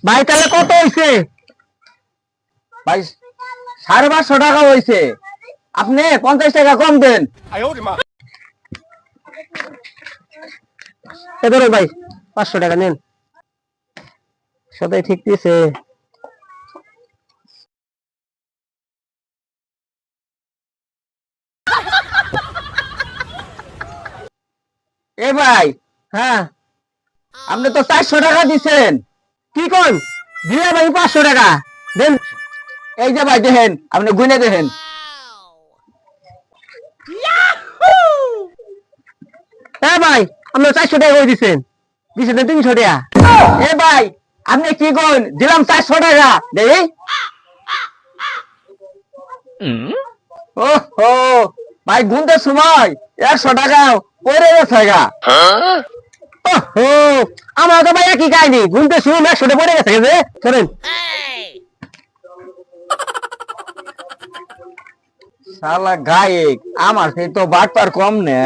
ভাই তাহলে কত হইছে? ভাই 550 টাকা হয়েছে, আপনি 50 টাকা কম দেন। এ ধরো ভাই 500 টাকা নেন। সদাই ঠিক দিয়েছে। এ ভাই, হ্যাঁ আপনি তো 400 টাকা দিছেন। কি কোন? দিলে ভাই 500 টাকা দেন। এই যে ভাই দেখেন, আপনি গুনে দেখেন। হ্যাঁ ভাই আপনার 400 টাকা করে দিচ্ছেন, দিচ্ছেন 300 টাকা। এ ভাই, আপনি কি কোন? দিলাম 400 টাকা দেই। ও হো, ভাই গুনতে সময় 100 টাকা পড়ে গেছে গা। ওহো, আমার তো ভাই একই কাহিনী, ঘুমতে শুরু 100 টাকা পড়ে গেছে যে শোনেন। শালা গায়ক, আমার সেই তো বাটপার কম নে।